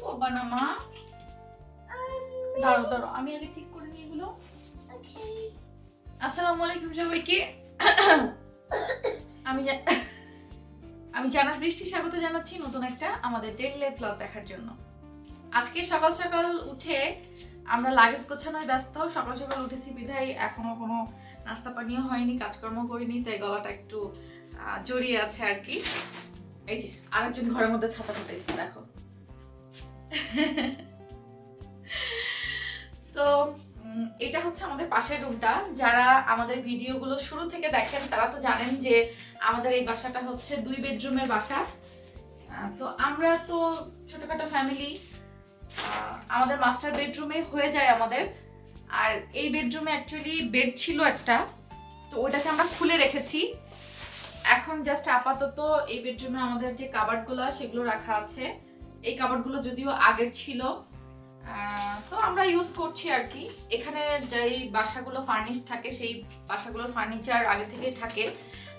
বাবা না মা, দাঁড়ো দাঁড়ো আমি আগে ঠিক করে নিই এগুলো। আসসালামু আলাইকুম সবাইকে। আমি জানার বৃষ্টি স্বাগত জানাচ্ছি নতুন একটা আমাদের ডেইলি লাইফ ব্লগ দেখার জন্য। আজকে সকাল সকাল উঠে আমরা লাগেজ গোছানোয় ব্যস্ত। সকাল সকাল উঠেছি বিধায় এখনো কোনো নাস্তা পানিও হয়নি, কাজকর্ম করিনি, তাই গলাটা একটু জড়িয়ে আছে আর কি। এই যে আরেকজন ঘরের মধ্যে ছাতা ফুটাইছে দেখো। তো এটা হচ্ছে আমাদের পাশের রুমটা। যারা আমাদের ভিডিওগুলো শুরু থেকে দেখেন তারা তো জানেন যে আমাদের এই বাসাটা হচ্ছে 2 বেডরুমের বাসা। তো আমরা তো ছোটখাটো ফ্যামিলি, আমাদের মাস্টার বেডরুমে হয়ে যায় আমাদের। আর এই বেডরুমে অ্যাকচুয়ালি বেড ছিল একটা, তো ওটাকে আমরা খুলে রেখেছি। এখন জাস্ট আপাতত এই বেডরুমে আমাদের যে কাবার্ডগুলো সেগুলো রাখা আছে। এই কাবার্ডগুলো যদিও আগের ছিল, সো আমরা ইউজ করছি আর কি। এখানে যেই বাসাগুলো ফার্নিশ থাকে সেই বাসাগুলোর ফার্নিচার আগে থেকেই থাকে,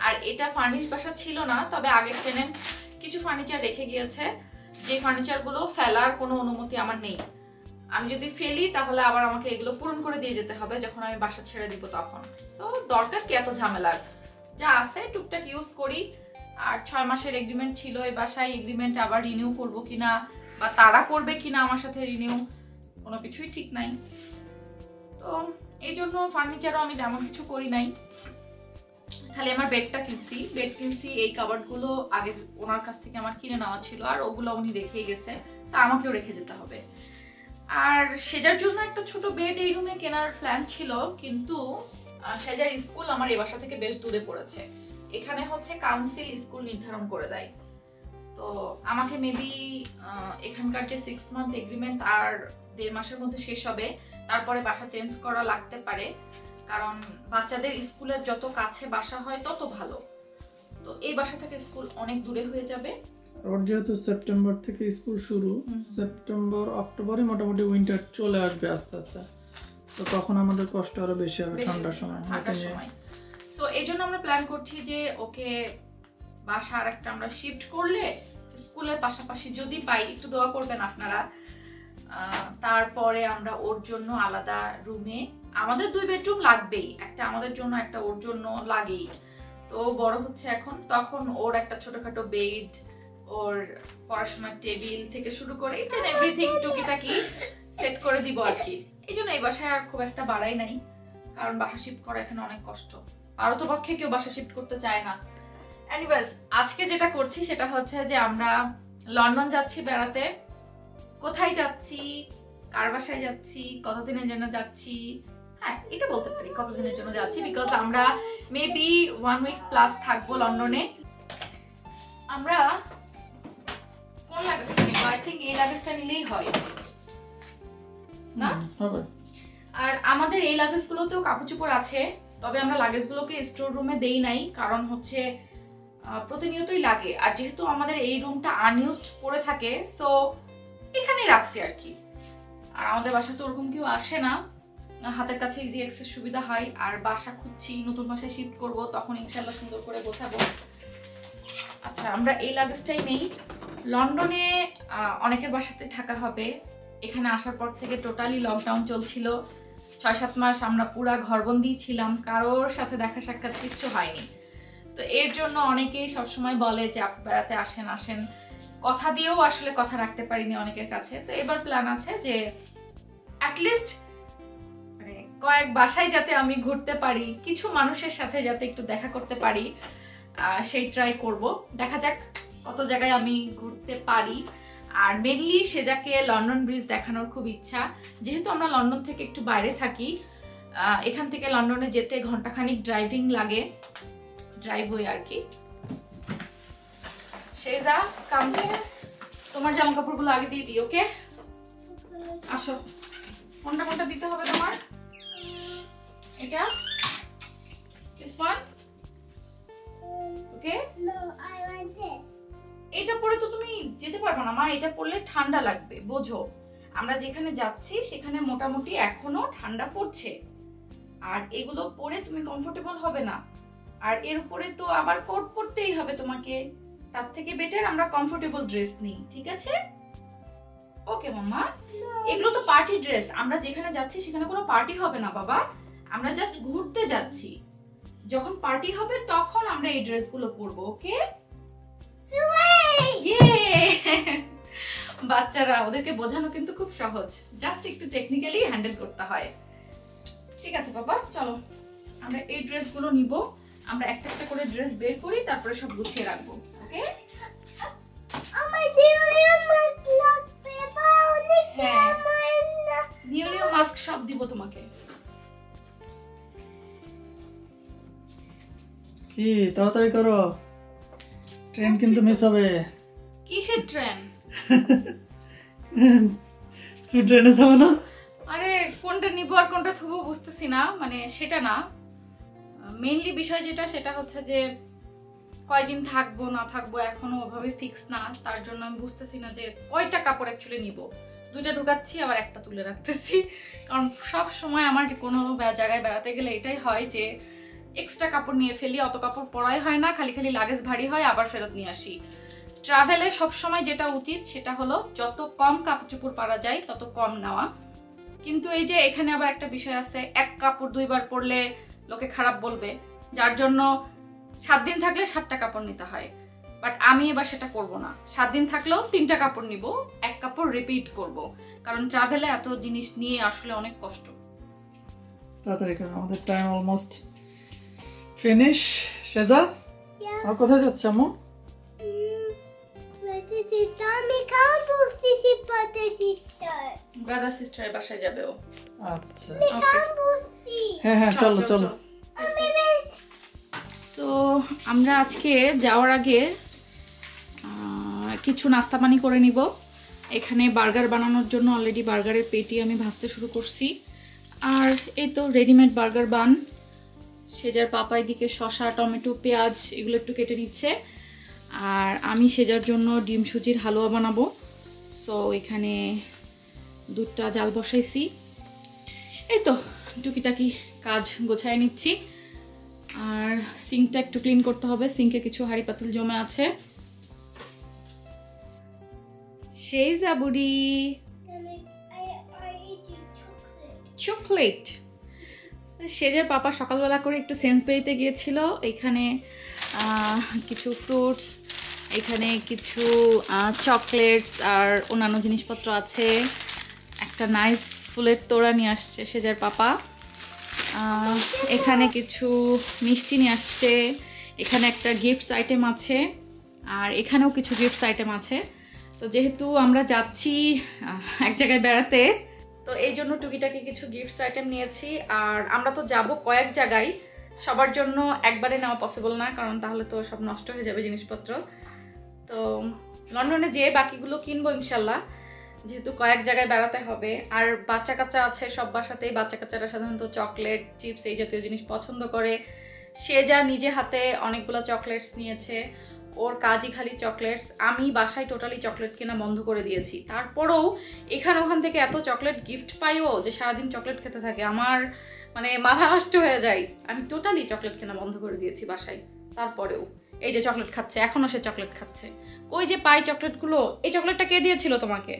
আর এটা ফার্নিশ বাসা ছিল না, তবে আগের টেনেন্ট কিছু ফার্নিচার রেখে গিয়েছে। যে ফার্নিচারগুলো ফেলার কোনো অনুমতি আমার নেই। আমি যদি ফেলি তাহলে আবার আমাকে এগুলো পূরণ করে দিয়ে যেতে হবে যখন আমি বাসা ছেড়ে দিব তখন। সো দরকার কি এত ঝামেলার, যা আছে টুকটাক ইউজ করি। আর 6 মাসের এগ্রিমেন্ট ছিল এই বাসায়, এগ্রিমেন্ট আবার রিনিউ করবো কিনা বা তারা করবে কিনা আমার সাথে রিনিউ, কোনো কিছুই ঠিক নাই। তো এই জন্য ফার্নিচারও আমি তেমন কিছু করি নাই, খালি আমার বেডটা কিনছি। এই কাবার্ডগুলো আগে ওনার কাছ থেকে আমার কিনে নেওয়া ছিল, আর ওগুলো উনি রেখেই গেছে, আমাকেও রেখে যেতে হবে। আর সেজার জন্য একটা ছোট বেড এই রুমে কেনার প্ল্যান ছিল, কিন্তু সেজার স্কুল আমার এই বাসা থেকে বেশ দূরে পড়েছে। এখানে হচ্ছে কাউন্সিল স্কুল নির্ধারণ করে দেয়। তো আমাকে মেবি এখানকার যে 6 মান্থ এগ্রিমেন্ট আর 1.5 মাসের মধ্যে শেষ হবে, তারপরে বাসা চেঞ্জ করা লাগতে পারে, কারণ বাচ্চাদের স্কুলের যত কাছে বাসা হয় তত ভালো। তো এই বাসা থেকে স্কুল অনেক দূরে হয়ে যাবে। ওর যেহেতু সেপ্টেম্বর থেকে স্কুল শুরু, সেপ্টেম্বর অক্টোবরে মোটামুটি উইন্টার চলে আসবে আস্তে আস্তে, তো তখন আমাদের কষ্ট আরো বেশি হবে ঠান্ডার সময়। সো এই জন্য আমরা প্ল্যান করছি যে ওকে বাসা আর একটা আমরা শিফট করলে স্কুলের পাশাপাশি যদি পাই, একটু দোয়া করবেন আপনারা, তারপরে আমরা ওর জন্য আলাদা রুমে, আমাদের 2 বেডরুম লাগবেই, একটা আমাদের জন্য একটা ওর জন্য লাগেই। তো বড় হচ্ছে এখন, তখন ওর একটা ছোটখাটো বেড, ওর পড়াশোনার টেবিল থেকে শুরু করে ইচ এন্ড এভরিথিং টুকিটাকি সেট করে দিব আর কি। এই জন্য এই বাসায় আর খুব একটা বাড়াই নাই, কারণ বাসা শিফট করা এখানে অনেক কষ্ট। পারতপক্ষে কেউ বাসা শিফট করতে চায় না। এনিওয়েজ আজকে যেটা করছি সেটা হচ্ছে যে আমরা লন্ডন যাচ্ছি বেড়াতে। কোথায় যাচ্ছি, কার বাসায় যাচ্ছি, কতদিনের জন্য যাচ্ছি, হ্যাঁ এটা বলতে পারি কতদিনের জন্য যাচ্ছি, বিকজ আমরা মেবি 1 উইক প্লাস থাকবো লন্ডনে। আমরা কোন লাগেজটা নিব? আই থিঙ্ক এই লাগেজটা নিলেই হয় না? আর আমাদের এই লাগেজগুলোতেও কাপড় চোপড় আছে, তবে আমরা লাগেজগুলোকে স্টোর রুমে দেই নাই, কারণ হচ্ছে প্রতিনিয়তই লাগে। আর যেহেতু আমাদের এই রুমটা আনইউজড পড়ে থাকে, সো এখানেই রাখছি আর কি। আর আমাদের বাসা তো ওরকম কেউ আসে না, হাতের কাছে ইজি অ্যাক্সেস সুবিধা হয়। আর বাসা খুঁজছি, নতুন বাসায় শিফট করব, তখন ইনশাআল্লাহ সুন্দর করে গোছাবো। আচ্ছা আমরা এই লাগেজটাই নেই। লন্ডনে অনেকের বাসাতে থাকা হবে। এখানে আসার পর থেকে টোটালি লকডাউন চলছিল, 6-7 মাস আমরা পুরা ঘরবন্দি ছিলাম, কারোর সাথে দেখা সাক্ষাৎ কিচ্ছু হয়নি। তো এর জন্য অনেকেই সবসময় বলে যে আপনি বেড়াতে আসেন, কথা দিয়েও আসলে কথা রাখতে পারিনি অনেকের কাছে। তো এবার প্ল্যান আছে যে অ্যাটলিস্ট মানে কয়েক বাসায় যাতে আমি ঘুরতে পারি, কিছু মানুষের সাথে যাতে একটু দেখা করতে পারি, সেই ট্রাই করব। দেখা যাক কত জায়গায় আমি ঘুরতে পারি। আর মেনলি সেজাকে লন্ডন ব্রিজ দেখানোর খুব ইচ্ছা, যেহেতু আমরা লন্ডন থেকে একটু বাইরে থাকি। এখান থেকে লন্ডনে যেতে ঘন্টাখানিক ড্রাইভিং লাগে, ড্রাইভওয়ে আর কি। সেজা কাম, তোমার জামা কাপড়গুলো আগে দিয়ে দিই, ওকে? আসো, কোনটা দিতে হবে তোমার? এটা this one, okay? No, I want this. এটা পরে তো তুমি যেতে পারবে না মা, এটা পরলে ঠান্ডা লাগবে, বোঝো। আমরা যেখানে যাচ্ছি সেখানে মোটামুটি এখনো ঠান্ডা পড়ছে, আর এগুলো পরে তুমি কমফোর্টেবল হবে না। আর এর উপরে তো আবার কোট পরতেই হবে তোমাকে, তার থেকে বেটার আমরা কমফোর্টেবল ড্রেস নিই, ঠিক আছে? ওকে মাম্মা, এগুলো তো পার্টি ড্রেস। আমরা যেখানে যাচ্ছি সেখানে কোনো পার্টি হবে না বাবা, আমরা জাস্ট ঘুরতে যাচ্ছি। যখন পার্টি হবে তখন আমরা এই ড্রেসগুলো পরবো, ওকে? বাচ্চারা, ওদেরকে বোঝানো কিন্তু খুব সহজ, জাস্ট একটু টেকনিক্যালি হ্যান্ডেল করতে হয়। ঠিক আছে বাবা, চলো আমরা এই ড্রেসগুলো নিব। আমরা একটা একটা করে ড্রেস বের করি, তারপরে সব গুছিয়ে রাখবো, ওকে? নিউ নিউ মাস্ক সব দিব তোমাকে। কি তাড়াতাড়ি করো, ট্রেন কিন্তু মিস হবে। কিসের ট্রেন? তুমি ট্রেনে যাবে না? আরে কোনটা নিব আর কোনটা থুবো বুঝতেছি না, মানে সেটা না, মেইনলি বিষয় যেটা সেটা হচ্ছে যে কয়দিন থাকবো না থাকবো এখনো ওভাবে ফিক্স না, তার জন্য আমি বুঝতেছি না যে কয়টা কাপড় অ্যাকচুয়ালি নিব। দুইটা ঢুকাচ্ছি আবার একটা তুলে রাখতেছি, কারণ সব সময় আমার কোনো জায়গায় বেড়াতে গেলে এটাই হয় যে এক্সট্রা কাপড় নিয়ে ফেলি, অত কাপড় পরাই হয় না, খালি খালি লাগেজ ভারী হয়, আবার ফেরত নিয়ে আসি। ট্রাভেলে সবসময় যেটা উচিত সেটা হলো যত কম কাপড় চোপড় পারা যায় তত কম নেওয়া। কিন্তু এই যে এখানে আবার একটা বিষয় আছে, এক কাপড় দুইবার পরলে লোকে খারাপ বলবে, যার জন্য 7 দিন থাকলে 7টা কাপড় নিতে হয়। বাট আমি এবার সেটা করব না, 7 দিন থাকলেও 3টা কাপড় নিব, এক কাপড় রিপিট করব, কারণ ট্রাভেলে এত জিনিস নিয়ে আসলে অনেক কষ্ট। তাড়াতাড়ি করো, আমাদের টাইম অলমোস্ট ফিনিশ। শেজা, আর কোথায় যাচ্ছে আম্মু? ব্রাদার সিস্টারের বাসায় যাবে ও। আচ্ছা, হ্যাঁ হ্যাঁ, চলো চলো। তো আমরা আজকে যাওয়ার আগে কিছু নাস্তা পানি করে নিব। এখানে বার্গার বানানোর জন্য অলরেডি বার্গারের পেটি আমি ভাজতে শুরু করছি, আর এই তো রেডিমেড বার্গার বান। সেজার পাপা এদিকে শসা, টমেটো, পেঁয়াজ এগুলো একটু কেটে নিচ্ছে, আর আমি সেজার জন্য ডিম সুজির হালুয়া বানাবো। সো এখানে দুধটা জাল বসাইছি, এই তো টুকিটাকি কাজ গোছায় নিচ্ছি। আর সিঙ্কটা একটু ক্লিন করতে হবে, সিঙ্কে কিছু হাঁড়ি পাতিল জমে আছে। সেই যাবুড়ি চকলেট। সেজে পাপা সকালবেলা করে একটু সেন্সবেরিতে গিয়েছিল, এখানে কিছু ফ্রুটস, এখানে কিছু চকলেটস আর অন্যান্য জিনিসপত্র আছে। একটা নাইস ফুলের তোড়া নিয়ে আসছে সেজার পাপা। এখানে কিছু মিষ্টি নিয়ে আসছে, এখানে একটা গিফটস আইটেম আছে, আর এখানেও কিছু গিফটস আইটেম আছে। তো যেহেতু আমরা যাচ্ছি এক জায়গায় বেড়াতে, তো এই জন্য টুকিটাকি কিছু গিফটস আইটেম নিয়েছি। আর আমরা তো যাব কয়েক জায়গায়, সবার জন্য একবারে নেওয়া পসিবল না, কারণ তাহলে তো সব নষ্ট হয়ে যাবে জিনিসপত্র। তো লন্ডনে যেয়ে বাকিগুলো কিনবো ইনশাল্লাহ, যেহেতু কয়েক জায়গায় বেড়াতে হবে। আর বাচ্চা কাচ্চা আছে সব বাসাতেই, বাচ্চা কাচ্চারা সাধারণত চকলেট, চিপস এই জাতীয় জিনিস পছন্দ করে। সে যা নিজে হাতে অনেকগুলো চকলেটস নিয়েছে, ওর কাজই খালি চকলেটস। আমি বাসায় টোটালি চকলেট কেনা বন্ধ করে দিয়েছি, তারপরেও এখান ওখান থেকে এত চকলেট গিফট পাইও যে সারাদিন চকলেট খেতে থাকে, আমার মানে মাথা নষ্ট হয়ে যায়। আমি টোটালি চকলেট কেনা বন্ধ করে দিয়েছি বাসায়, তারপরেও এই যে চকলেট খাচ্ছে, এখনো সে চকলেট খাচ্ছে। কই যে পাই চকলেটগুলো? এই চকলেটটা কে দিয়েছিল তোমাকে?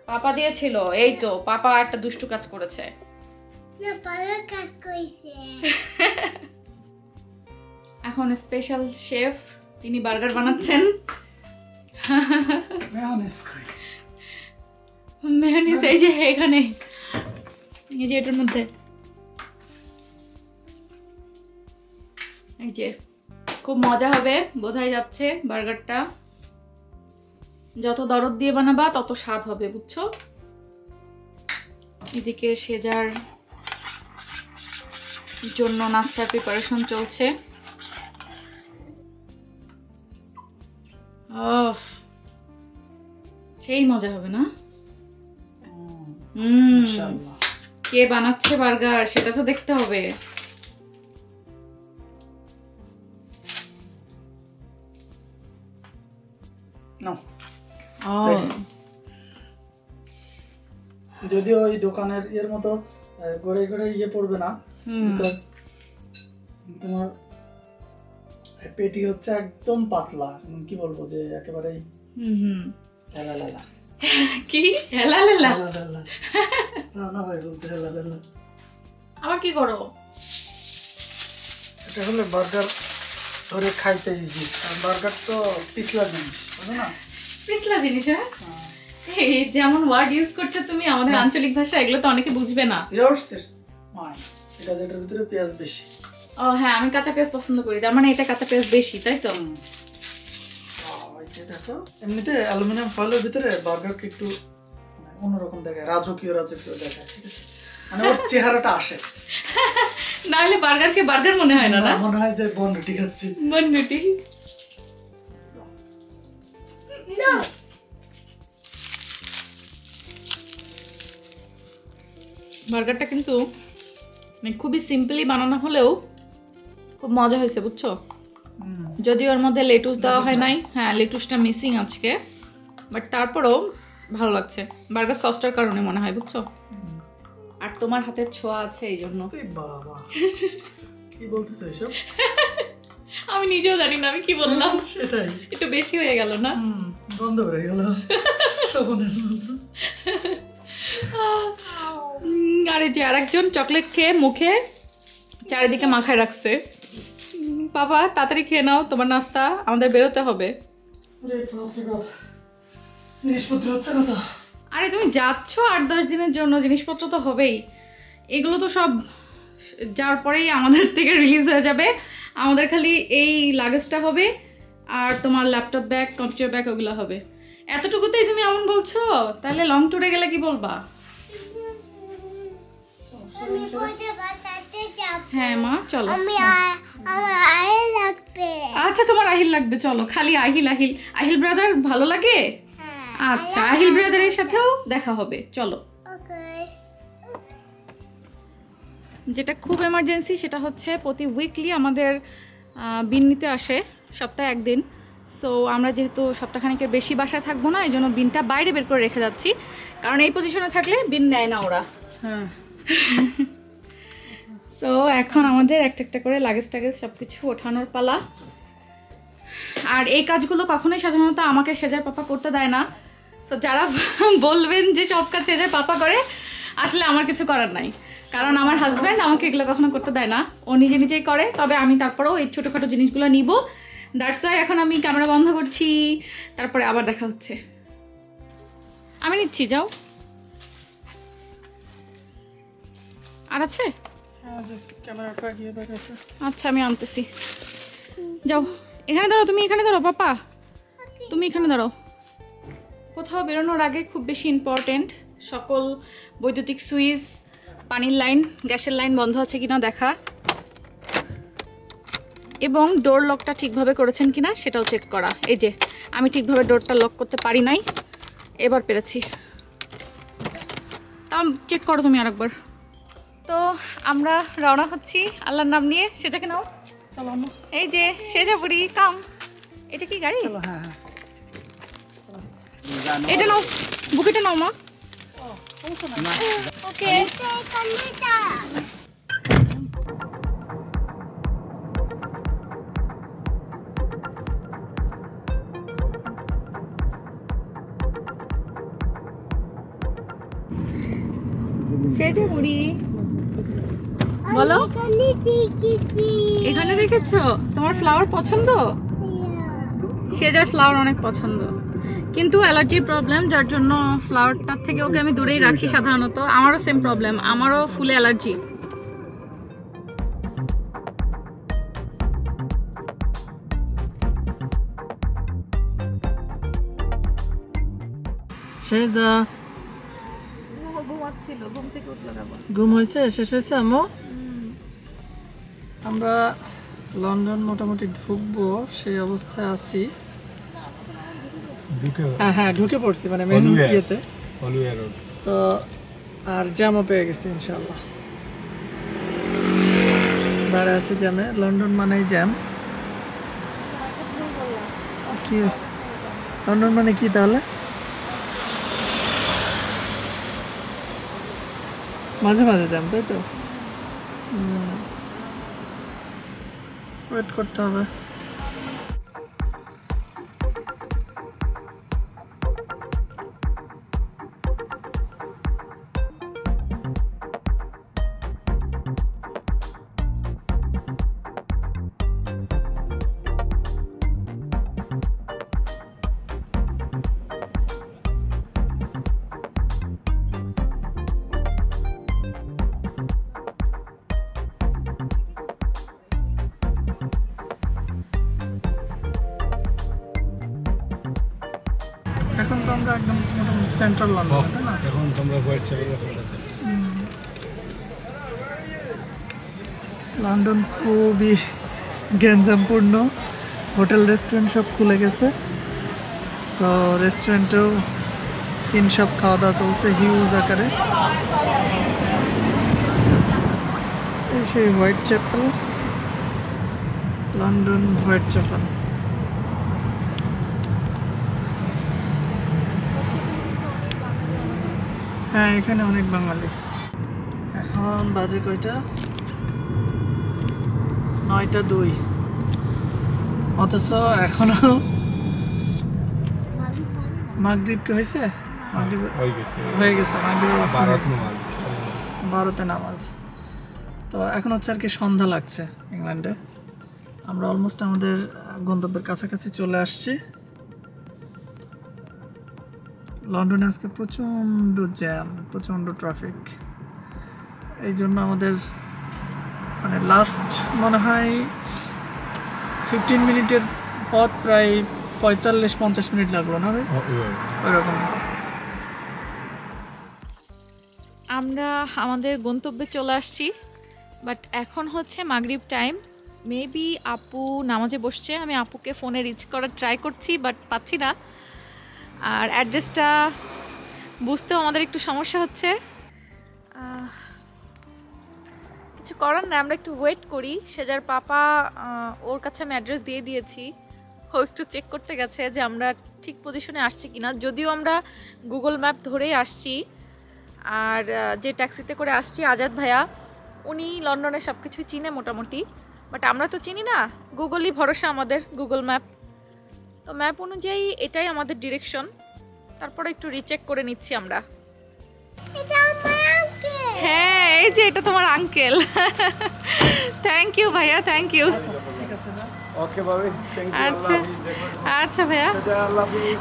পাপা দিয়েছিল। এই তো পাপা একটা দুষ্টু কাজ করেছে। এখন স্পেশাল শেফ, তিনি বার্গার বানাচ্ছেন। মেয়োনিজ এই যে এখানে, এই যে এটার মধ্যে, এই যে খুব মজা হবে বোঝাই যাচ্ছে। বার্গারটা যত দরদ দিয়ে বানাবা তত স্বাদ হবে, বুঝছো? এদিকে সেজার জন্য নাস্তার প্রিপারেশন চলছে। সেই মজা হবে না? কে বানাচ্ছে বার্গার সেটা তো দেখতে হবে। যদিও ওই দোকানের এর মতো গড়ে গড়ে ইয়ে পড়বে না, বিকজ তোমার পেটি হচ্ছে একদম পাতলা, কি বলবো যে একেবারে হেলালেলা। কি হেলালেলা? হেলালেলা রানা ভাই বলতে হেলালেলা। আবার কি করো? এটা হলো বার্গার ধরে খাইতে ইজি, আর বার্গার তো পিছলা জিনিস, বুঝো না? পিছলা জিনিস? হ্যাঁ, এই যেমন ওয়ার্ড ইউজ করছো তুমি আমাদের আঞ্চলিক ভাষা, এগুলো তো অনেকে বুঝবে না। এটা যেটার ভিতরে পেঁয়াজ বেশি। ও হ্যাঁ, আমি কাঁচা পেঁয়াজ পছন্দ করি, তার মানে এটা কাঁচা পেঁয়াজ বেশি, তাই তো? দেখো এমনিতে অ্যালুমিনিয়াম ফয়েলের ভিতরে বার্গারকে একটু অন্যরকম দেখায়, রাজকীয় দেখায়, ঠিক আছে? মানে ওর চেহারাটা আসে। না হলে বার্গারকে বার্গার মনে হয় না, না মনে হয় যে বনরুটি খাচ্ছি। বনরুটি। বার্গারটা কিন্তু খুবই সিম্পলি বানানো হলেও খুব মজা হয়েছে, বুঝছো? যদিও ওর মধ্যে লেটুস দেওয়া হয় নাই, হ্যাঁ লেটুসটা মিসিং আজকে, বাট তারপরেও ভালো লাগছে। বার্গার সসটার কারণে মনে হয়, বুঝছো? আর তোমার হাতের ছোঁয়া আছে এই জন্য। বাবা কি বলতেছ এসব? আমি নিজেও জানি না আমি কি বললাম, সেটাই একটু বেশি হয়ে গেল না? বন্ধ হয়ে গেল। আরে যে আরেকজন চকলেট খেয়ে মুখে চারিদিকে মাখায় রাখছে। বাবা তাড়াতাড়ি খেয়ে নাও তোমার নাস্তা, আমাদের বেরোতে হবে। জিনিসপত্র হচ্ছে না তো? আরে তুমি যাচ্ছ 8-10 দিনের জন্য, জিনিসপত্র তো হবেই। এগুলো তো সব যাওয়ার পরেই আমাদের থেকে রিলিজ হয়ে যাবে। আমাদের খালি এই লাগেজটা হবে আর তোমার ল্যাপটপ ব্যাগ, কম্পিউটার ব্যাগ ওগুলো হবে। এতটুকুতেই তুমি এমন বলছো? তাহলে লং ট্যুরে গেলে কি বলবা? হ্যাঁ মা চলো। আচ্ছা তোমার আহিল লাগবে, চলো। খালি আহিল আহিল আহিল ব্রাদার ভালো লাগে? আচ্ছা আহিল ব্রাদারের সাথেও দেখা হবে, চলো। যেটা খুব এমার্জেন্সি সেটা হচ্ছে প্রতি উইকলি আমাদের বিন নিতে আসে, সপ্তাহে একদিন। সো আমরা যেহেতু সপ্তাহখানেকের বেশি বাসায় থাকবো না, এই জন্য বিনটা বাইরে বের করে রেখে যাচ্ছি, কারণ এই পজিশনে থাকলে বিন নেয় না ওরা। হ্যাঁ। সো এখন আমাদের একটা একটা করে লাগেজ টাগেজ সব কিছু ওঠানোর পালা। আর এই কাজগুলো কখনোই সাধারণত আমাকে সেজার পাপা করতে দেয় না। সো যারা বলবেন যে সব কাজ সেজার পাপা করে, আসলে আমার কিছু করার নাই, কারণ আমার হাজব্যান্ড আমাকে এগুলো কখনো করতে দেয় না, ও নিজে নিজেই করে। তবে আমি তারপরেও এই ছোটোখাটো জিনিসগুলো নিব। দ্যাটস ওয়াই এখন আমি ক্যামেরা বন্ধ করছি, তারপরে আবার দেখা হচ্ছে। আমি নিচ্ছি, যাও। আর আছে? আচ্ছা আমি আনতেছি, যাও। এখানে দাঁড়াও, তুমি এখানে দাঁড়াও পাপা, তুমি এখানে দাঁড়াও। কোথাও বেরোনোর আগে খুব বেশি ইম্পর্টেন্ট সকল বৈদ্যুতিক সুইচ, পানির লাইন, গ্যাসের লাইন বন্ধ আছে কিনা দেখা, এবং ডোর লকটা ঠিকভাবে করেছেন কিনা সেটাও চেক করা। এই যে আমি ঠিকভাবে ডোরটা লক করতে পারি নাই, এবার পেরেছি। তাও চেক করো তুমি আরেকবার। তো আমরা রওনা হচ্ছি আল্লাহর নাম নিয়ে। সেটাকে নাও, চলো। এই যে সেজাপুরি কাম। এটা কি গাড়ি? হ্যাঁ হ্যাঁ, এটা নাও, বুকেটা নাও মা। ওকে। সেজাপুরি বলো, এখানে রেখেছো? তোমার ফ্লাওয়ার পছন্দ? সেজার ফ্লাওয়ার অনেক পছন্দ, কিন্তু অ্যালার্জির প্রবলেম, যার জন্য ফ্লাওয়ারটার থেকে ওকে আমি দূরেই রাখি সাধারণত। আমারও সেম প্রবলেম, আমারও ফুলে অ্যালার্জি। সেজা ঘুমাচ্ছিল, ঘুম থেকে উঠলো না। ঘুম হয়েছে, শেষ হয়েছে আম্মু? আমরা লন্ডন মোটামুটি ঢুকবো সেই অবস্থায় আছি। হ্যাঁ হ্যাঁ ঢুকে পড়ছি, মানে মেন ইয়েতে। তো আর জ্যামও পেয়ে গেছি ইনশাল্লাহ, দাঁড়ায় আছে জ্যামে। লন্ডন মানেই জ্যাম। কি লন্ডন মানে কি তাহলে? মাঝে মাঝে জ্যাম, তাই তো? ওয়েট করতে হবে। এখন তো আমরা একদম মোটামুটি সেন্ট্রাল লন্ডন, তাই না? এখন তোমরা হোয়াইট চ্যাপেলে লন্ডন খুবই গ্যাঞ্জামপূর্ণ, হোটেল রেস্টুরেন্ট সব খুলে গেছে। সো রেস্টুরেন্টেও সব খাওয়া দাওয়া চলছে হিউজ আকারে। এই সেই Whitechapel, London Whitechapel. হ্যাঁ, এখানে অনেক বাঙালি। এখন বাজে কয়টা? 9:02। অথচ এখনো মাগরিব কি হয়েছে? মাগরিব হয়ে গেছে, ভারতে নামাজ। তো এখন হচ্ছে আর কি সন্ধ্যা লাগছে ইংল্যান্ডে। আমরা অলমোস্ট আমাদের গন্তব্যের কাছাকাছি চলে আসছি। লন্ডনে আজকে প্রচণ্ড জ্যাম, প্রচণ্ড ট্রাফিক। এই জন্য আমাদের মানে লাস্ট মনে হয় 15 মিনিটের পথ প্রায় 45-50 মিনিট লাগলো না? ওইরকম। আমরা আমাদের গন্তব্যে চলে আসছি, বাট এখন হচ্ছে মাগরিব টাইম। মেবি আপু নামাজে বসছে। আমি আপুকে ফোনে রিচ করার ট্রাই করছি, বাট পাচ্ছি না। আর অ্যাড্রেসটা বুঝতেও আমাদের একটু সমস্যা হচ্ছে। কিছু করার না, আমরা একটু ওয়েট করি। সেজার পাপা, ওর কাছে আমি অ্যাড্রেস দিয়ে দিয়েছি। ও একটু চেক করতে গেছে যে আমরা ঠিক পজিশনে আসছি কিনা। যদিও আমরা গুগল ম্যাপ ধরেই আসছি, আর যে ট্যাক্সিতে করে আসছি আজাদ ভাইয়া, উনি লন্ডনের সব কিছুই চিনে মোটামুটি, বাট আমরা তো চিনি না। গুগলই ভরসা আমাদের, গুগল ম্যাপ। তো ম্যাপ অনুযায়ী এটাই আমাদের ডিরেকশন। তারপরে একটু রিচেক করে নিচ্ছি আমরা। হ্যাঁ, এই যে এটা তোমার আঙ্কেল। থ্যাংক ইউ ভাইয়া, থ্যাংক ইউ। ওকে ভাবি, থ্যাংক ইউ। আচ্ছা আচ্ছা ভাইয়া,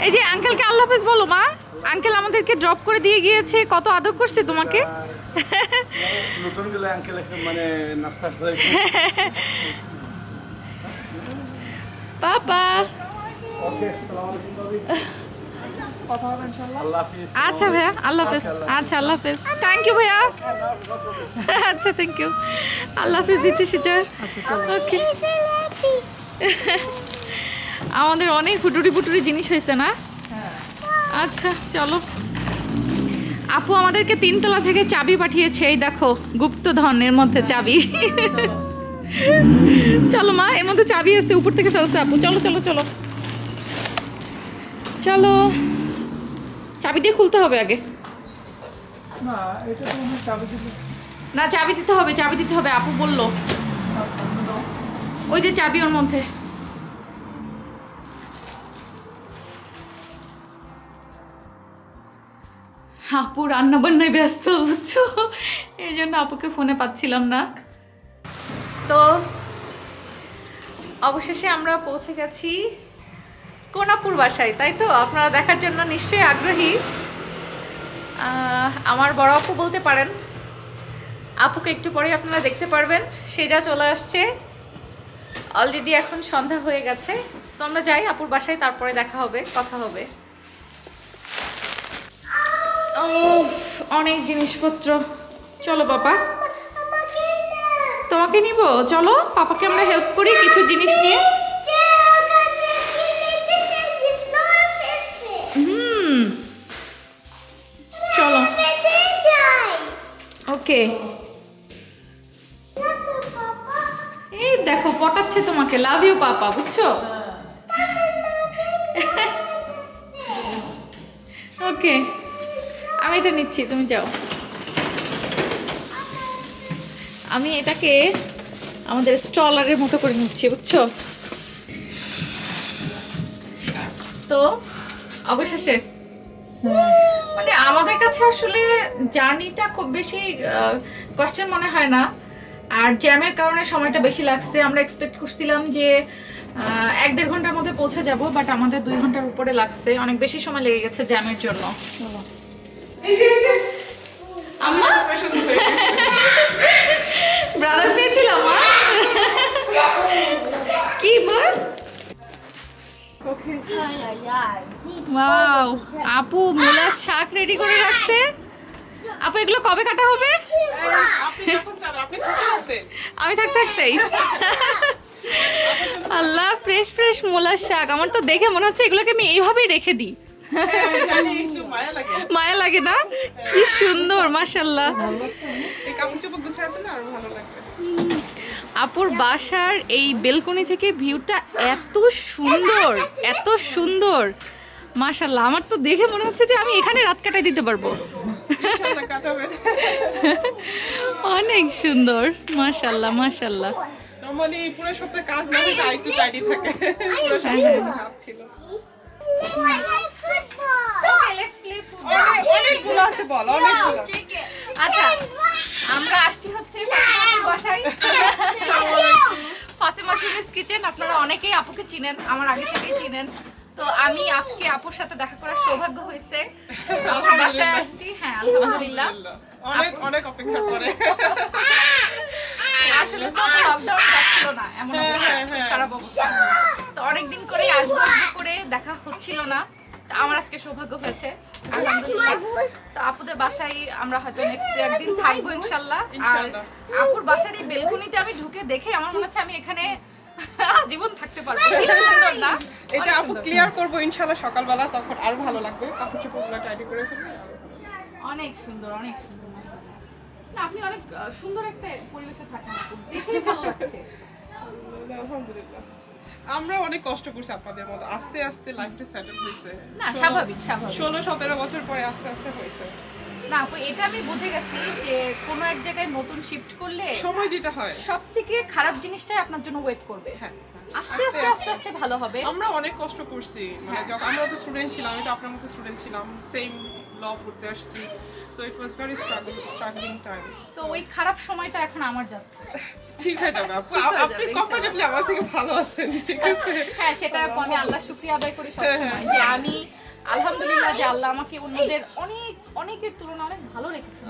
এই যে আঙ্কেলকে আল্লাহ হাফেজ বলো মা। আঙ্কেল আমাদেরকে ড্রপ করে দিয়ে গিয়েছে, কত আদর করছে তোমাকে। নতুন গেলে আঙ্কেল মানে নাস্তা করে বাবা। ওকে, আসসালামু আলাইকুম ভাবি। কথা হবে ইনশাআল্লাহ। আল্লাহ হাফেজ। আচ্ছা ভাইয়া, আল্লাহ হাফেজ। আচ্ছা, আল্লাহ হাফেজ। থ্যাংক ইউ ভাইয়া। আচ্ছা, থ্যাংক ইউ। আল্লাহ হাফেজ দিচ্ছি সিজার। ওকে। আমাদের অনেক ফুটুরি ফুটুরি জিনিস হয়েছে না? আচ্ছা চলো। আপু আমাদেরকে 3 তলা থেকে চাবি পাঠিয়েছে, এই দেখো গুপ্তধনের মধ্যে চাবি। চলো মা, এর মধ্যে চাবি আছে, উপর থেকে ফেলছে আপু। চলো চলো চলো চলো। চাবি দিয়ে খুলতে হবে আগে। না, এটা তো মনে হয় চাবি দিতে। না, চাবি দিতে হবে, চাবি দিতে হবে, আপু বললো। আচ্ছা, দাও। ওই যে চাবি ওর মধ্যে। আপু রান্না বান্নায় ব্যস্ত, বুঝছো, এই জন্য আপুকে ফোনে পাচ্ছিলাম না। তো অবশেষে আমরা পৌঁছে গেছি কোন আপুর বাসায়, তাই তো? আপনারা দেখার জন্য নিশ্চয়ই আগ্রহী। আমার বড় আপু বলতে পারেন। আপুকে একটু পরে আপনারা দেখতে পারবেন। সেজা চলে আসছে অলরেডি, এখন সন্ধ্যা হয়ে গেছে। তো আমরা যাই আপুর বাসায়, তারপরে দেখা হবে, কথা হবে। অনেক জিনিসপত্র। চলো বাবা, তোমাকে নিব। চলো, পাপাকে আমরা হেল্প করি কিছু জিনিস নিয়ে। চলো, ওকে। এই দেখো পটাচ্ছে তোমাকে। লাভ ইউ পাপা, বুঝছো? ওকে, আমি এটা নিচ্ছি, তুমি যাও। আমি এটাকে আমাদের স্টলারের মতো করে নিচ্ছি, বুঝছো? তো অবশেষে মানে আমাদের কাছে আসলে জার্নিটা খুব বেশি কষ্টের মনে হয় না। আর জ্যামের কারণে সময়টা বেশি লাগছে। আমরা এক্সপেক্ট করছিলাম যে 1-1.5 ঘন্টার মধ্যে পৌঁছে যাব, বাট আমাদের 2 ঘন্টার উপরে লাগছে। অনেক বেশি সময় লেগে গেছে জ্যামের জন্য। আম্মা ব্রাদার পেয়েছিলাম মা। কি বল? ওয়াও, আপু মূলার শাক রেডি করে রাখছে। আপু এগুলো কবে কাটা হবে? আমি থাকতে থাকতেই। আল্লাহ, ফ্রেশ ফ্রেশ মূলার শাক। আমার তো দেখে মনে হচ্ছে এগুলোকে আমি এইভাবেই রেখে দিই। মায়া লাগে না? কি সুন্দর, মাশাআল্লাহ। আপুর বাসার এই বেলকনি থেকে ভিউটা এত সুন্দর, এত সুন্দর, মাশাআল্লাহ। আমার তো দেখে মনে হচ্ছে যে আমি এখানে রাত কাটাই দিতে পারবো। অনেক সুন্দর, মাশাআল্লাহ মাশাআল্লাহ। নরমালি পুরো সপ্তাহে কাজ না হয় একটু টাইডি থাকে, পুরো সপ্তাহে কাজ ছিল। অনেকগুলো আছে, বল অনেকগুলো। আচ্ছা, আমরা আসছি হচ্ছে বাসায়, ফাতেমা সুমিস কিচেন। আপনারা অনেকেই আপুকে চিনেন, আমার আগে থেকেই চিনেন। তো আমি আজকে আপুর সাথে দেখা করার সৌভাগ্য হয়েছে, বাসায় আসছি। হ্যাঁ আলহামদুলিল্লাহ, অনেক অনেক অপেক্ষা করে। আসলে তো লকডাউন ছিল না, এমন খারাপ অবস্থা। তো অনেকদিন করে আসবো করে দেখা হচ্ছিল না। আমার আজকে সৌভাগ্য হয়েছে আলহামদুলিল্লাহ। তো আপুদের বাসায় আমরা হয়তো নেক্সট একদিন থাকবো ইনশাল্লাহ। আর আপুর বাসার এই বেলকনিটা আমি ঢুকে দেখে আমার মনে হচ্ছে আমি এখানে জীবন থাকতে পারবো। কি সুন্দর না? এটা আপু ক্লিয়ার করবো ইনশাআল্লাহ সকালবেলা, তখন আরো ভালো লাগবে। কাপড় চোপড়গুলো টাইডি করে ফেলবে। অনেক সুন্দর, অনেক সুন্দর। না, আপনি অনেক সুন্দর একটা পরিবেশে থাকেন, দেখেই ভালো লাগছে। আলহামদুলিল্লাহ, আমরা অনেক কষ্ট করছি আপনাদের মতো, আস্তে আস্তে লাইফটা সেটেল হয়েছে। না, স্বাভাবিক স্বাভাবিক। 16-17 বছর পরে আস্তে আস্তে হয়েছে। না আপু, এটা আমি বুঝে গেছি যে কোনো এক জায়গায় নতুন শিফট করলে সময় দিতে হয়। সবথেকে খারাপ জিনিসটাই আপনার জন্য ওয়েট করবে। হ্যাঁ, আস্তে আস্তে আস্তে আস্তে ভালো হবে। আমরা অনেক কষ্ট করছি, মানে যখন আমরা তো স্টুডেন্ট ছিলাম, আমি তো আপনার মতো স্টুডেন্ট ছিলাম, সেম ল পড়তে আসছি। So it was very struggling time. So ওই খারাপ সময়টা এখন আমার যাচ্ছে। ঠিক হয়ে যাবে আপু, আপনি কমফোর্টেবলি আমার থেকে ভালো আছেন, ঠিক আছে? হ্যাঁ, সেটা আমি আল্লাহ শুকরিয়া আদায় করি সবসময় যে আমি আলহামদুলিল্লাহ যে আল্লাহ আমাকে অন্যদের অনেকের তুলনায় অনেক ভালো রেখেছেন।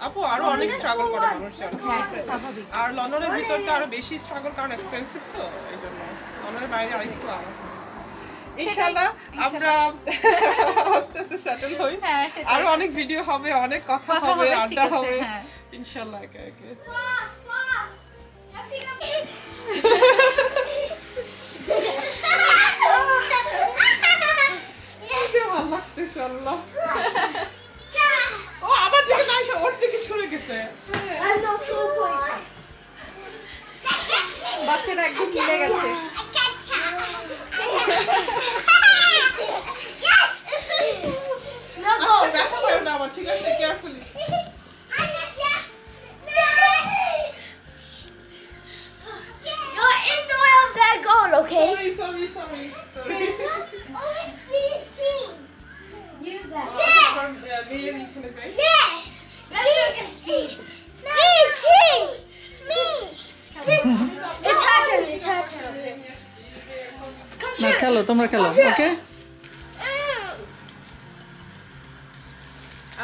আপু আরো অনেক স্ট্রাগল করে মানুষ, হ্যাঁ স্বাভাবিক। আর লন্ডনের ভিতরটা আরো বেশি স্ট্রাগল, কারণ এক্সপেন্সিভ তো, এইজন্য লন্ডনের বাইরে আরেকটু আলাদা। ইনশাআল্লাহ আমরা আস্তে আস্তে সেটেল হই। আরো অনেক ভিডিও হবে, অনেক কথা হবে, আড্ডা হবে ইনশাআল্লাহ একে একে। ভালো লাগতেছে আল্লাহ। ও আবার দিকে না এসে ওর দিকে ছুড়ে গেছে। বাচ্চারা একদম মিলে গেছে। দেখা পাবে না আবার, ঠিক আছে? Carefully. You're in the way of their goal, okay? Sorry. You there. মেয়ের এখানে যাই। Yeah. Me too. Me. It's her turn. It's her turn. Come না, shoot. খেলো, তোমরা খেলো, ওকে?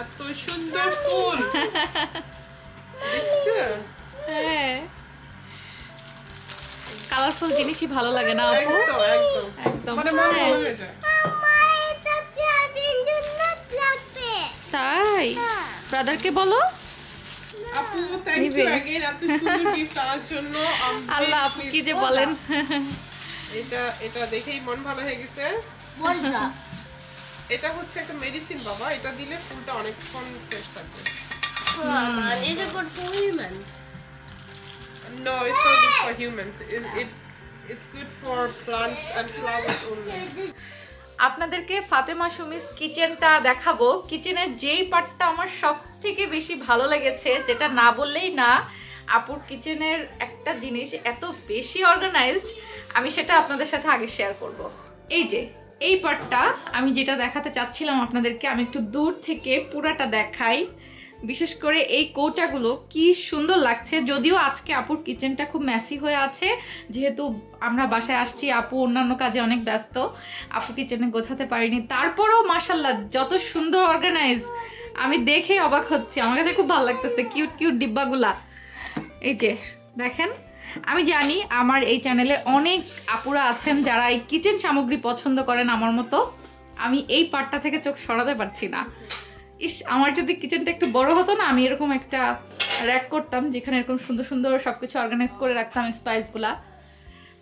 এত সুন্দর ফুল দেখছো? হ্যাঁ, কালারফুল জিনিসই ভালো লাগে না আপু? একদম একদম। মানে মন ভালো হয়ে যায়। তাই ব্রাদারকে বলো। আপু থ্যাংক ইউ अगेन এত সুন্দর গিফট আনার জন্য। আল্লাহ, আপু কি যে বলেন। এটা দেখেই মন ভালো হয়ে গেছে। এটা হচ্ছে একটা মেডিসিন বাবা, এটা দিলে ফুলটা অনেকক্ষণ ফ্রেশ থাকবে। Is it good for humans? No, it's not good for humans. It's good for plants and flowers only. আপনাদেরকে ফাতেমা সুমিস কিচেনটা দেখাবো। কিচেনের যেই পার্টটা আমার সব থেকে বেশি ভালো লেগেছে, যেটা না বললেই না, আপুর কিচেনের একটা জিনিস এত বেশি অর্গানাইজড, আমি সেটা আপনাদের সাথে আগে শেয়ার করব। এই যে এই পার্টটা আমি যেটা দেখাতে চাচ্ছিলাম আপনাদেরকে, আমি একটু দূর থেকে পুরাটা দেখাই। বিশেষ করে এই কৌটাগুলো কি সুন্দর লাগছে। যদিও আজকে আপুর কিচেনটা খুব মেসি হয়ে আছে, যেহেতু আমরা বাসায় আসছি, আপু অন্যান্য কাজে অনেক ব্যস্ত, আপু কিচেনে গোছাতে পারিনি। তারপরেও মাশাআল্লাহ যত সুন্দর অর্গানাইজ, আমি দেখে অবাক হচ্ছি। আমার কাছে খুব ভালো লাগতেছে কিউট কিউট ডিব্বাগুলা। এই যে দেখেন, আমি জানি আমার এই চ্যানেলে অনেক আপুরা আছেন যারা এই কিচেন সামগ্রী পছন্দ করেন আমার মতো। আমি এই পার্টটা থেকে চোখ সরাতে পারছি না। ইস, আমার যদি কিচেনটা একটু বড় হতো না, আমি এরকম একটা র্যাক করতাম যেখানে এরকম সুন্দর সুন্দর সবকিছু অর্গানাইজ করে রাখতাম স্পাইসগুলা।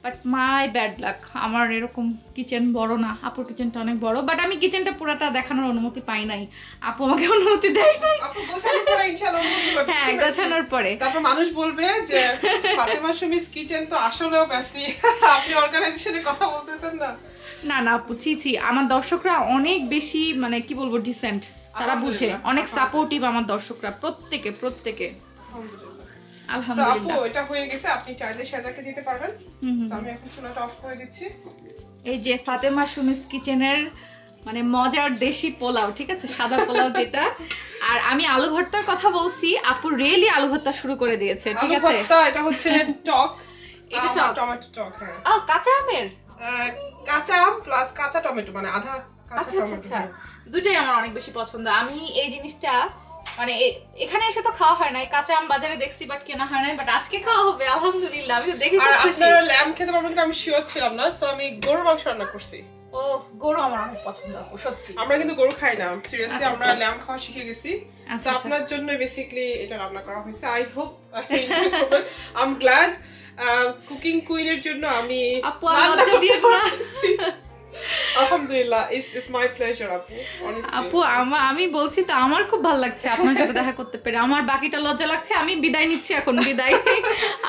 বাট মাই ব্যাড লাক, আমার এরকম কিচেন বড় না। আপুর কিচেনটা অনেক বড়, বাট আমি কিচেনটা পুরাটা দেখানোর অনুমতি পাই নাই। আপু আমাকে অনুমতি দেয় নাই। আপু গোছানোর পরে ইনশাআল্লাহ অনুমতি পাবে। হ্যাঁ, গোছানোর পরে তারপর মানুষ বলবে যে ফাতেমা সুমিস কিচেন তো আসলেও মেসি, আপনি অর্গানাইজেশনের কথা বলতেছেন না। না না আপু, ছি, আমার দর্শকরা অনেক বেশি মানে কি বলবো ডিসেন্ট, তারা বুঝে, অনেক সাপোর্টিভ আমার দর্শকরা, প্রত্যেকে। আলহামদুলিল্লাহ। আপু এটা হয়ে গেছে, আপনি চাইলে সেজাকে দিতে পারবেন। আমি এখন চুলাটা অফ করে দিচ্ছি। এই যে ফাতেমা সুমিস কিচেনের মানে মজার দেশি পোলাও, ঠিক আছে, সাদা পোলাও যেটা। আর আমি আলু ভর্তার কথা বলছি, আপু রিয়েলি আলু ভর্তা শুরু করে দিয়েছে, ঠিক আছে। আলু ভর্তা এটা হচ্ছে টক, এটা টক, টমেটো টক। হ্যাঁ, ও কাঁচা আমের, কাঁচা আম প্লাস কাঁচা টমেটো, মানে আধা কাঁচা টমেটো। আচ্ছা, দুটোই আমার অনেক বেশি পছন্দ। আমি এই জিনিসটা মানে এখানে এসে তো খাওয়া হয় না, কাঁচা আম বাজারে দেখছি বাট কেনা হয় না, বাট আজকে খাওয়া হবে আলহামদুলিল্লাহ। আমি তো দেখে খুব খুশি। আপনারা ল্যাম্ব খেতে পারবেন কিনা আমি শিওর ছিলাম না, সো আমি গরুর মাংস রান্না করছি। ও, গরু আমার অনেক পছন্দ আপু, সত্যি। আমরা কিন্তু গরু খাই না, সিরিয়াসলি আমরা আচ্ছা। ল্যাম্ব খাওয়া শিখে গেছি। আচ্ছা, সো আপনার জন্য বেসিক্যালি এটা রান্না করা হয়েছে। I hope I am glad cooking কুইনের জন্য আমি আপু আর লজ্জা দিয়ে না। আলহামদুলিল্লাহ, ইটস মাই প্লেজার আপু, অনেস্টলি। আপু আমি বলছি তো আমার খুব ভালো লাগছে আপনার সাথে দেখা করতে পেরে। আমার বাকিটা লজ্জা লাগছে, আমি বিদায় নিচ্ছি এখন, বিদায়।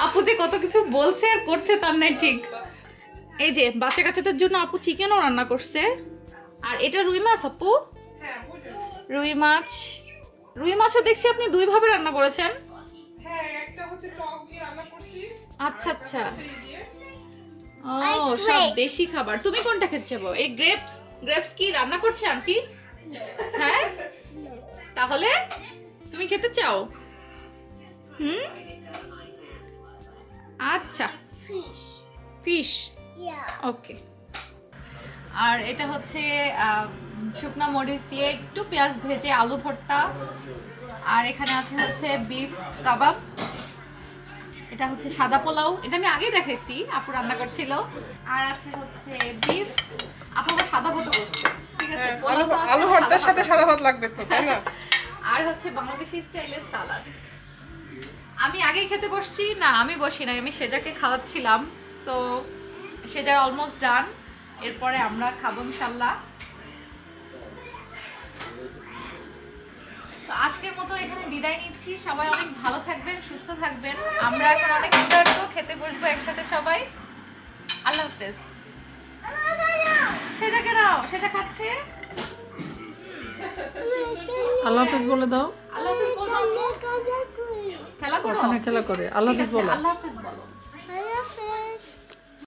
আপু যে কত কিছু বলছে আর করছে তার নাই ঠিক। এই যে বাচ্চা কাচ্চাদের জন্য আপু চিকেনও রান্না করছে। আর এটা রুই মাছ আপু, হ্যাঁ রুই মাছও দেখছি আপনি দুই ভাবে রান্না করেছেন। হ্যাঁ, একটা হচ্ছে টক দিয়ে রান্না করছি। আচ্ছা। ও, সব দেশি খাবার। তুমি কোনটা খেতে চাও? এই গ্রেপস কি রান্না করছে আন্টি? হ্যাঁ, তাহলে তুমি খেতে চাও? আচ্ছা, ফিশ, ওকে। আর এটা হচ্ছে শুকনা মরিচ দিয়ে একটু পেঁয়াজ ভেজে আলু ভর্তা। আর এখানে আছে হচ্ছে বিফ কাবাব। এটা হচ্ছে সাদা পোলাও, এটা আমি আগে দেখাইছি, আপু রান্না করছিল। আর আছে হচ্ছে বিফ, আপু আবার সাদা ভাত করছে, ঠিক আছে। আলু ভর্তার সাথে সাদা ভাত লাগবে তো, তাই না? আর হচ্ছে বাংলাদেশি স্টাইলের সালাদ। আমি আগে খেতে বসছি না, আমি বসি নাই, আমি সেজাকে খাওয়াচ্ছিলাম। সো সেজার অলমোস্ট ডান, এরপরে আমরা খাবো ইনশাল্লাহ। তো আজকের মতো এখানে বিদায় নিচ্ছি। সবাই অনেক ভালো থাকবেন, সুস্থ থাকবেন। আমরা এখন অনেক ক্ষুধার্ত, খেতে বসবো একসাথে সবাই। আল্লাহ হাফেজ। সেজাকে নাও, সেজা খাচ্ছে। আল্লাহ হাফেজ বলে দাও। আল্লাহ হাফেজ বলো। খেলা করো, খেলা করে আল্লাহ হাফেজ বলো। আল্লাহ হাফেজ বলো।